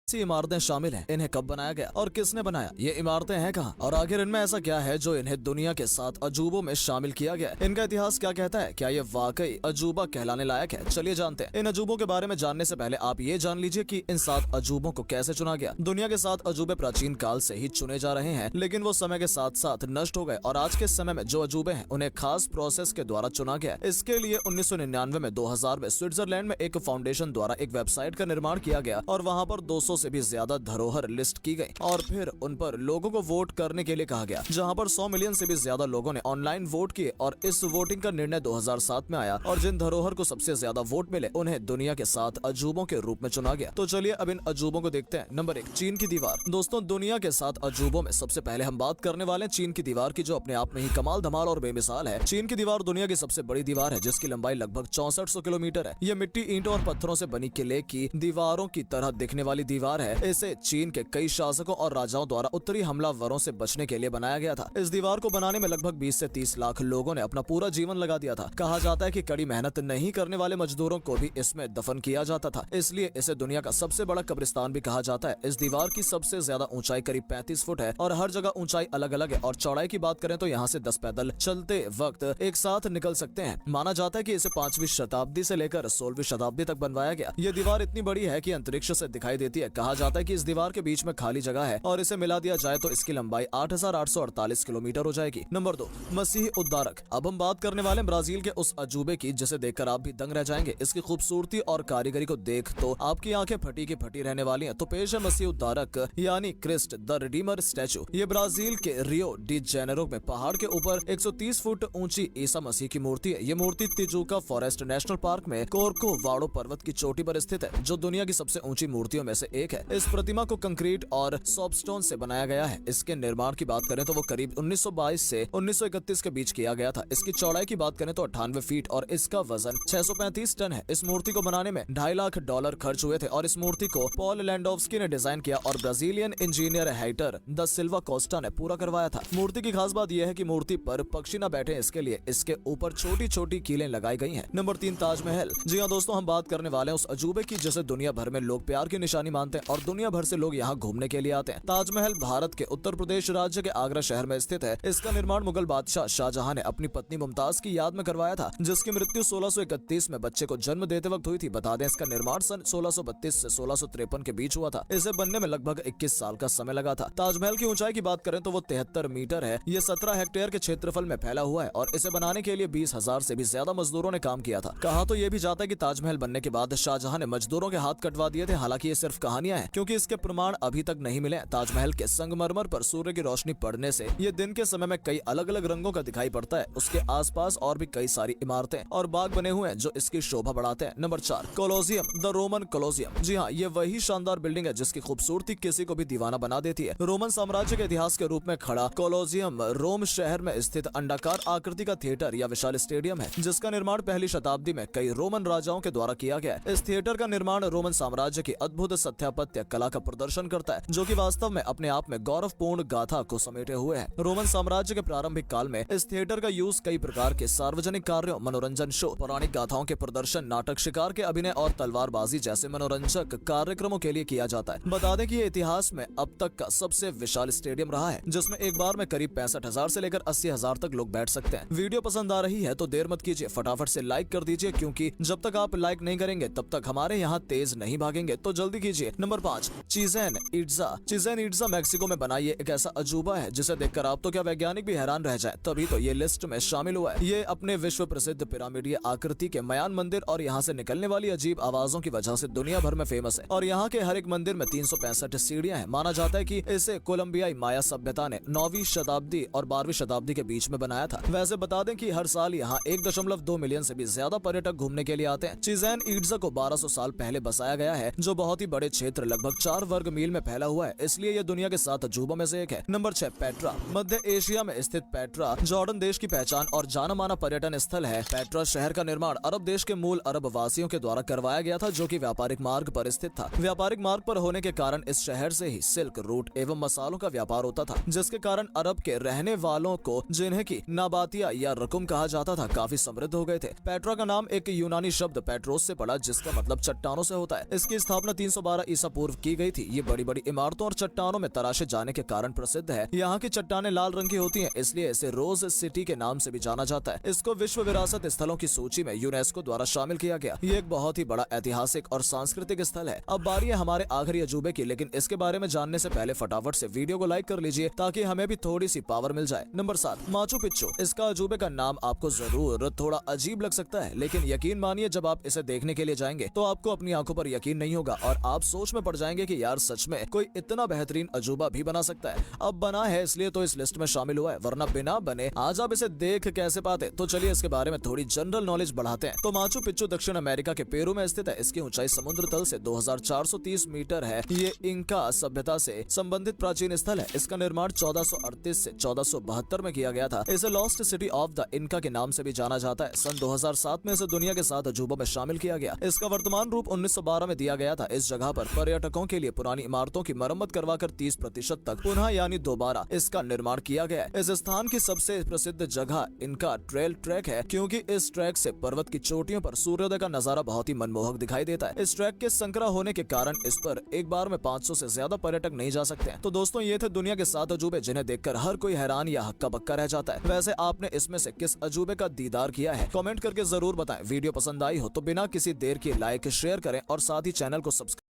सी इमारतें शामिल हैं, इन्हें कब बनाया गया और किसने बनाया, ये इमारतें हैं कहाँ और आखिर इनमें ऐसा क्या है जो इन्हें दुनिया के 7 अजूबों में शामिल किया गया है। इनका इतिहास क्या कहता है, क्या ये वाकई अजूबा कहलाने लायक है। चलिए जानते हैं। इन अजूबों के बारे में जानने से पहले आप ये जान लीजिए कि इन 7 अजूबों को कैसे चुना गया। दुनिया के 7 अजूबे प्राचीन काल से ही चुने जा रहे हैं, लेकिन वो समय के साथ साथ नष्ट हो गए और आज के समय में जो अजूबे हैं उन्हें खास प्रोसेस के द्वारा चुना गया। इसके लिए 1999 में 2000 में स्विट्जरलैंड में एक फाउंडेशन द्वारा एक वेबसाइट का निर्माण किया गया और वहाँ पर 200 से भी ज्यादा धरोहर लिस्ट की गई और फिर उन पर लोगों को वोट करने के लिए कहा गया, जहां पर 100 मिलियन से भी ज्यादा लोगों ने ऑनलाइन वोट किए और इस वोटिंग का निर्णय 2007 में आया और जिन धरोहर को सबसे ज्यादा वोट मिले उन्हें दुनिया के 7 अजूबों के रूप में चुना गया। तो चलिए अब इन अजूबों को देखते हैं। नंबर 1, चीन की दीवार। दोस्तों, दुनिया के 7 अजूबों में सबसे पहले हम बात करने वाले हैं चीन की दीवार की, जो अपने आप में ही कमाल धमाल और बेमिसाल है। चीन की दीवार दुनिया की सबसे बड़ी दीवार है, जिसकी लंबाई लगभग 6400 किलोमीटर है। ये मिट्टी, ईंटों और पत्थरों से बनी किले की दीवारों की तरह दिखने वाली दीवार है। इसे चीन के कई शासकों और राजाओं द्वारा उत्तरी हमलावरों से बचने के लिए बनाया गया था। इस दीवार को बनाने में लगभग 20 से 30 लाख लोगों ने अपना पूरा जीवन लगा दिया था। कहा जाता है कि कड़ी मेहनत नहीं करने वाले मजदूरों को भी इसमें दफन किया जाता था, इसलिए इसे दुनिया का सबसे बड़ा कब्रिस्तान भी कहा जाता है। इस दीवार की सबसे ज्यादा ऊंचाई करीब 35 फुट है और हर जगह ऊंचाई अलग अलग है। और चौड़ाई की बात करें तो यहाँ से 10 पैदल चलते वक्त एक साथ निकल सकते हैं। माना जाता है कि इसे 5वीं शताब्दी से लेकर 16वीं शताब्दी तक बनवाया गया। ये दीवार इतनी बड़ी है कि अंतरिक्ष से दिखाई देती है। कहा जाता है कि इस दीवार के बीच में खाली जगह है और इसे मिला दिया जाए तो इसकी लंबाई 8848 किलोमीटर हो जाएगी। नंबर 2, मसीही उद्धारक। अब हम बात करने वाले ब्राजील के उस अजूबे की जिसे देखकर आप भी दंग रह जाएंगे। इसकी खूबसूरती और कारीगरी को देख तो आपकी आंखें फटी की फटी रहने वाली हैं। तो पेश है मसीही उद्धारक यानी क्रिस्ट द रिडीमर स्टैचू। ये ब्राजील के रियो डी जेनेरो में पहाड़ के ऊपर 130 फुट ऊंची ईसा मसीह की मूर्ति है। ये मूर्ति तिजुका फॉरेस्ट नेशनल पार्क में कोर्कोवाडो पर्वत की चोटी पर स्थित है, जो दुनिया की सबसे ऊंची मूर्तियों में से एक है। इस प्रतिमा को कंक्रीट और सॉपस्टोन से बनाया गया है। इसके निर्माण की बात करें तो वो करीब 1922 से 1931 के बीच किया गया था। इसकी चौड़ाई की बात करें तो 98 फीट और इसका वजन 635 टन है। इस मूर्ति को बनाने में $2.5 लाख खर्च हुए थे और इस मूर्ति को पॉल लैंडोव्स्की ने डिजाइन किया और Brazilian engineer Heitor da Silva Costa ने पूरा करवाया था। मूर्ति की खास बात यह है कि मूर्ति पर पक्षी न बैठे, इसके लिए इसके ऊपर छोटी छोटी कीलें लगाई गई हैं। नंबर 3, ताजमहल। जी हाँ दोस्तों, हम बात करने वाले हैं उस अजूबे की जिसे दुनिया भर में लोग प्यार की निशानी मानते हैं और दुनिया भर से लोग यहाँ घूमने के लिए आते हैं। ताजमहल भारत के उत्तर प्रदेश राज्य के आगरा शहर में स्थित है। इसका निर्माण मुगल बादशाह शाहजहां ने अपनी पत्नी मुमताज की याद में करवाया था, जिसकी मृत्यु 1631 में बच्चे को जन्म देते वक्त हुई थी। बता दें, इसका निर्माण सन 1632 से 1653 के बीच हुआ था। इसे बनने में लगभग 21 साल का समय लगा था। ताजमहल की ऊंचाई की बात करें तो वो 73 मीटर है। ये 17 हेक्टेयर के क्षेत्रफल में फैला हुआ है और इसे बनाने के लिए 20,000 से भी ज्यादा मजदूरों ने काम किया था। कहा तो ये भी जाता है कि ताजमहल बनने के बाद शाहजहां ने मजदूरों के हाथ कटवा दिए थे। हालांकि ये सिर्फ कहानियां हैं, क्योंकि इसके प्रमाण अभी तक नहीं मिले। ताजमहल के संगमरमर पर सूर्य की रोशनी पड़ने से ये दिन के समय में कई अलग अलग रंगों का दिखाई पड़ता है। उसके आसपास और भी कई सारी इमारतें और बाग बने हुए हैं जो इसकी शोभा बढ़ाते हैं। Number 4, Colosseum, the Roman Colosseum. जी हाँ, ये वही शानदार बिल्डिंग है जिसकी खूबसूरती किसी को भी दीवाना बना देती है। रोमन साम्राज्य के इतिहास के रूप में खड़ा कोलोसियम रोम शहर में स्थित अंडाकार आकृति का थिएटर या विशाल स्टेडियम है, जिसका निर्माण पहली शताब्दी में कई रोमन राजाओं के द्वारा किया गया है। इस थिएटर का निर्माण रोमन साम्राज्य की अद्भुत स्थापत्य कला का प्रदर्शन करता है, जो कि वास्तव में अपने आप में गौरवपूर्ण गाथा को समेटे हुए है। रोमन साम्राज्य के प्रारंभिक काल में इस थिएटर का यूज कई प्रकार के सार्वजनिक कार्यों, मनोरंजन शो, पौराणिक गाथाओं के प्रदर्शन, नाटक, शिकार के अभिनय और तलवारबाजी जैसे मनोरंजक कार्यक्रमों के लिए किया जाता है। बता दें कि ये इतिहास में अब तक का सबसे विशाल स्टेडियम रहा है, जिसमें एक बार में करीब 65,000 से लेकर 80,000 तक लोग बैठ सकते हैं। वीडियो पसंद आ रही है तो देर मत कीजिए, फटाफट से लाइक कर दीजिए, क्योंकि जब तक आप लाइक नहीं करेंगे तब तक हमारे यहाँ तेज नहीं भागेंगे। तो जल्दी कीजिए। Number 5, Chichen Itza. Chichen Itza Mexico में बना ये एक ऐसा अजूबा है जिसे देखकर आप तो क्या वैज्ञानिक भी हैरान रह जाए, तभी तो ये लिस्ट में शामिल हुआ है। ये अपने विश्व प्रसिद्ध पिरामिडीय आकृति के मयान मंदिर और यहाँ से निकलने वाली अजीब आवाजों की वजह से दुनिया भर में फेमस है। और यहाँ के हर एक मंदिर में 365 सीढ़ियां हैं। माना जाता है कि इसे कोलंबियाई माया सभ्यता ने 9वीं शताब्दी और 12वीं शताब्दी के बीच में बनाया था। वैसे बता दें कि हर साल यहाँ 1.2 मिलियन से भी ज्यादा पर्यटक घूमने के लिए आते हैं। चिचेन इट्जा को 1200 साल पहले बसाया गया है, जो बहुत ही बड़े क्षेत्र लगभग 4 वर्ग मील में फैला हुआ है, इसलिए ये दुनिया के 7 अजूबों में से एक है। Number 6, Petra. मध्य एशिया में स्थित पेट्रा जॉर्डन देश की पहचान और जाना माना पर्यटन स्थल है। पेट्रा शहर का निर्माण अरब देश के मूल अरब वासियों के द्वारा करवाया गया था, जो कि व्यापारिक मार्ग पर स्थित था। व्यापारिक मार्ग पर होने के कारण इस शहर से ही सिल्क रूट एवं मसालों का व्यापार होता था, जिसके कारण अरब के रहने वालों को, जिन्हें की नाबातिया या रकुम कहा जाता था, काफी समृद्ध हो गए थे। पेट्रा का नाम एक यूनानी शब्द पेट्रोस से पड़ा, जिसका मतलब चट्टानों से होता है। इसकी स्थापना 312 ईसा पूर्व की गई थी। ये बड़ी बड़ी इमारतों और चट्टानों में तराशे जाने के कारण प्रसिद्ध है। यहाँ की चट्टानें लाल रंग की होती हैं, इसलिए इसे रोज सिटी के नाम से भी जाना जाता है। इसको विश्व विरासत स्थलों की सूची में यूनेस्को द्वारा शामिल किया गया। ये एक बहुत ही बड़ा ऐतिहासिक और सांस्कृतिक स्थल है। अब बारी है हमारे आखिरी अजूबे की, लेकिन इसके बारे में जानने से पहले फटाफट से वीडियो को लाइक कर लीजिए ताकि हमें भी थोड़ी सी पावर मिल जाए। Number 7, Machu Picchu. इसका अजूबे का नाम आपको जरूर थोड़ा अजीब लग सकता है, लेकिन यकीन मानिए जब आप इसे देखने के लिए जाएंगे तो आपको अपनी आंखों पर यकीन नहीं होगा और आप सोच में पड़ जाएंगे कि यार सच में कोई इतना बेहतरीन अजूबा भी बना सकता है। अब बना है इसलिए तो इस लिस्ट में शामिल हुआ है, वरना बिना बने आज आप इसे देख कैसे पाते। तो चलिए इसके बारे में थोड़ी जनरल नॉलेज बढ़ाते हैं। तो माचू पिच्चू दक्षिण अमेरिका के पेरू में स्थित है। इसकी ऊंचाई समुद्र तल से 2430 मीटर है। ये इंका सभ्यता से संबंधित प्राचीन स्थल है। इसका निर्माण 1438 से 1472 में किया गया था। इसे लॉस्ट सिटी ऑफ द इनका के नाम से भी जाना जाता है। सन 2007 में इसे दुनिया के 7 अजूबों में शामिल किया गया। इसका वर्तमान रूप 1912 में दिया गया था। इस जगह पर पर्यटकों के लिए पुरानी इमारतों की मरम्मत करवाकर 30% तक पुनः यानी दोबारा इसका निर्माण किया गया है। इस स्थान की सबसे प्रसिद्ध जगह इनका ट्रेल ट्रैक है, क्योंकि इस ट्रैक से पर्वत की चोटियों पर सूर्योदय का नजारा बहुत ही मनमोहक दिखाई देता है। इस ट्रैक के संकरा होने के कारण इस पर एक बार में 500 से ज्यादा पर्यटक नहीं जा सकते हैं। तो दोस्तों ये थे दुनिया के 7 अजूबे जिन्हें देखकर हर कोई हैरान या हक्का बक्का रह जाता है। वैसे आपने इसमें से किस अजूबे का दीदार किया है कमेंट करके जरूर बताएं। वीडियो पसंद आई हो तो बिना किसी देर के लाइक शेयर करें और साथ ही चैनल को सब्सक्राइब